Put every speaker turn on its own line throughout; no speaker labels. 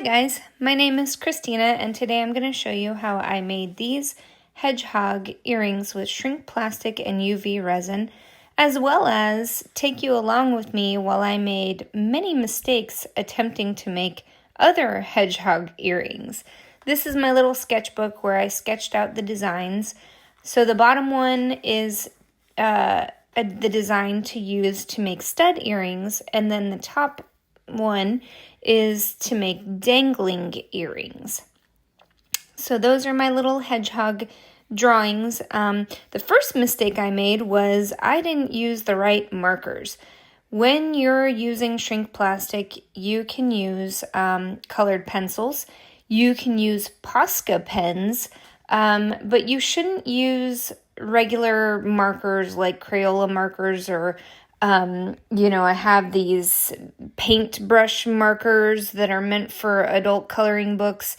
guys, my name is Christina and today I'm going to show you how I made these hedgehog earrings with shrink plastic and UV resin, as well as take you along with me while I made many mistakes attempting to make other hedgehog earrings. This is my little sketchbook where I sketched out the designs. So the bottom one is the design to use to make stud earrings, and then the top one is to make dangling earrings. So those are my little hedgehog drawings. The first mistake I made was I didn't use the right markers. When you're using shrink plastic, you can use colored pencils. You can use Posca pens, but you shouldn't use regular markers like Crayola markers or I have these paintbrush markers that are meant for adult coloring books.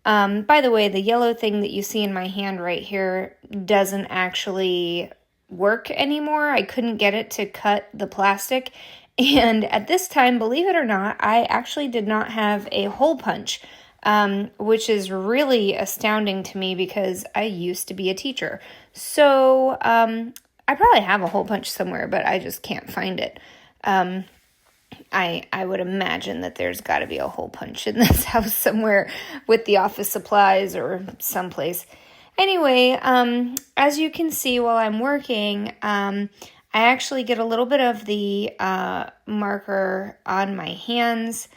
By the way, the yellow thing that you see in my hand right here doesn't actually work anymore. I couldn't get it to cut the plastic. And at this time, believe it or not, I actually did not have a hole punch, which is really astounding to me because I used to be a teacher. So, I probably have a hole punch somewhere, but I just can't find it. I would imagine that there's got to be a hole punch in this house somewhere with the office supplies or someplace. Anyway, as you can see while I'm working, I actually get a little bit of the marker on my hands.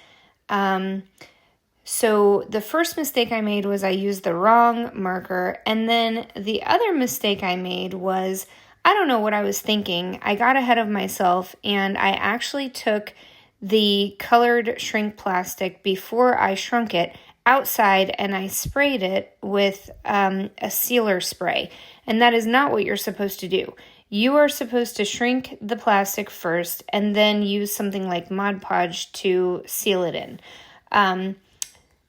So the first mistake I made was I used the wrong marker, and then the other mistake I made was I don't know what I was thinking. I got ahead of myself and I actually took the colored shrink plastic before I shrunk it outside and I sprayed it with a sealer spray. And that is not what you're supposed to do. You are supposed to shrink the plastic first and then use something like Mod Podge to seal it in.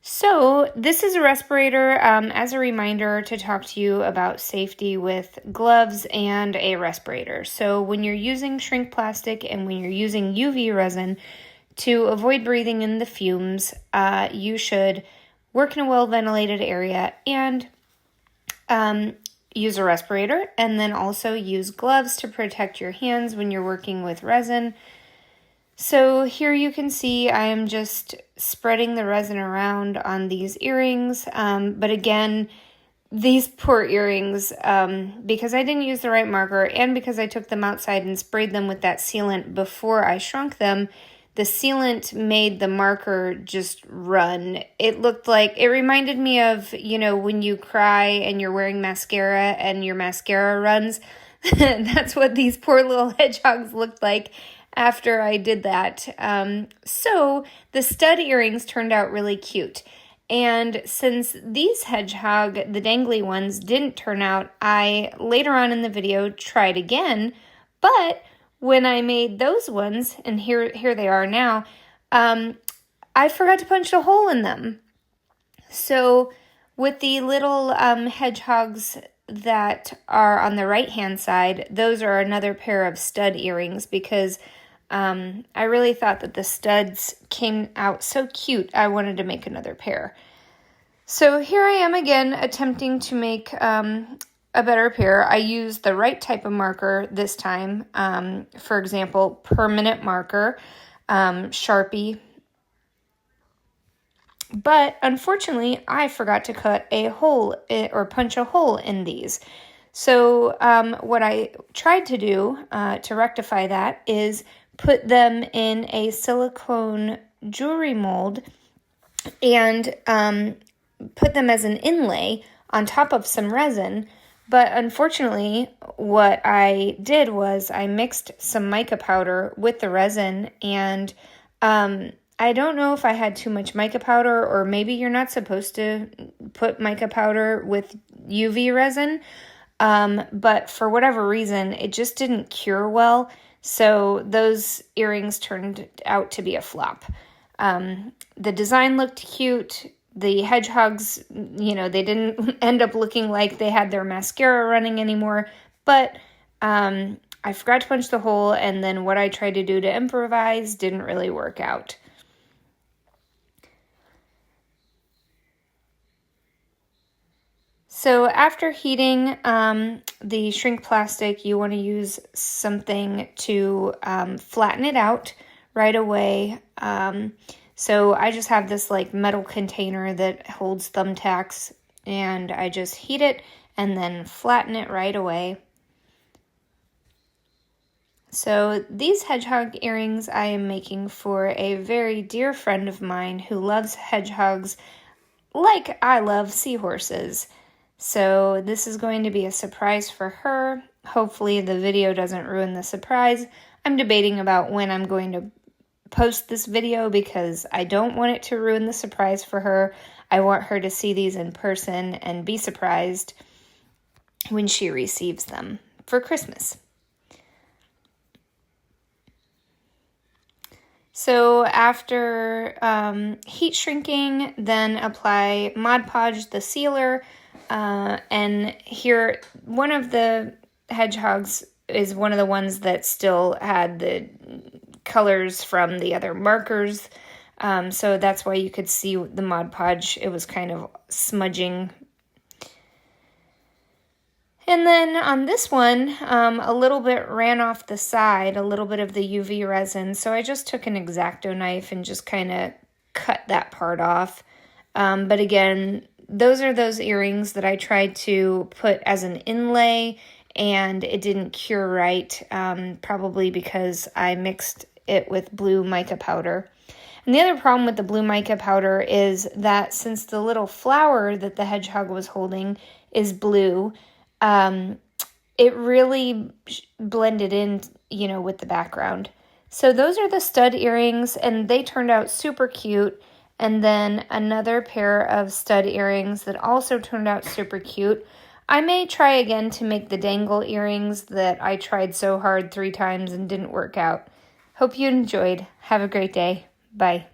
So this is a respirator as a reminder to talk to you about safety with gloves and a respirator. So when you're using shrink plastic and when you're using UV resin, to avoid breathing in the fumes, you should work in a well-ventilated area and use a respirator, and then also use gloves to protect your hands when you're working with resin. So here you can see I am just spreading the resin around on these earrings, but again, these poor earrings, because I didn't use the right marker and because I took them outside and sprayed them with that sealant before I shrunk them, the sealant made the marker just run. It reminded me of, when you cry and you're wearing mascara and your mascara runs. That's what these poor little hedgehogs looked like after I did that. So the stud earrings turned out really cute. And since these hedgehog, the dangly ones, didn't turn out, I later on in the video tried again. But when I made those ones, and here they are now, I forgot to punch a hole in them. So with the little hedgehogs that are on the right-hand side, those are another pair of stud earrings because I really thought that the studs came out so cute, I wanted to make another pair. So here I am again attempting to make a better pair. I used the right type of marker this time. For example, permanent marker, Sharpie. But unfortunately, I forgot to cut a hole or punch a hole in these. So what I tried to do to rectify that is put them in a silicone jewelry mold and put them as an inlay on top of some resin. But unfortunately, what I did was I mixed some mica powder with the resin, and I don't know if I had too much mica powder, or maybe you're not supposed to put mica powder with UV resin, but for whatever reason, it just didn't cure well. So those earrings turned out to be a flop. The design looked cute. The hedgehogs, they didn't end up looking like they had their mascara running anymore. But I forgot to punch the hole, and then what I tried to do to improvise didn't really work out. So after heating the shrink plastic, you want to use something to flatten it out right away. So I just have this like metal container that holds thumbtacks, and I just heat it and then flatten it right away. So these hedgehog earrings I am making for a very dear friend of mine who loves hedgehogs like I love seahorses. So this is going to be a surprise for her. Hopefully the video doesn't ruin the surprise. I'm debating about when I'm going to post this video because I don't want it to ruin the surprise for her. I want her to see these in person and be surprised when she receives them for Christmas. So after heat shrinking, then apply Mod Podge, the sealer, and here one of the hedgehogs is one of the ones that still had the colors from the other markers, so that's why you could see the Mod Podge. It was kind of smudging. And then on this one, a little bit ran off the side, a little bit of the UV resin. So I just took an X-Acto knife and just kind of cut that part off. But again, those are those earrings that I tried to put as an inlay, and it didn't cure right, probably because I mixed it with blue mica powder. And the other problem with the blue mica powder is that since the little flower that the hedgehog was holding is blue, it really blended in, with the background. So those are the stud earrings, and they turned out super cute. And then another pair of stud earrings that also turned out super cute. I may try again to make the dangle earrings that I tried so hard 3 times and didn't work out. Hope you enjoyed. Have a great day. Bye.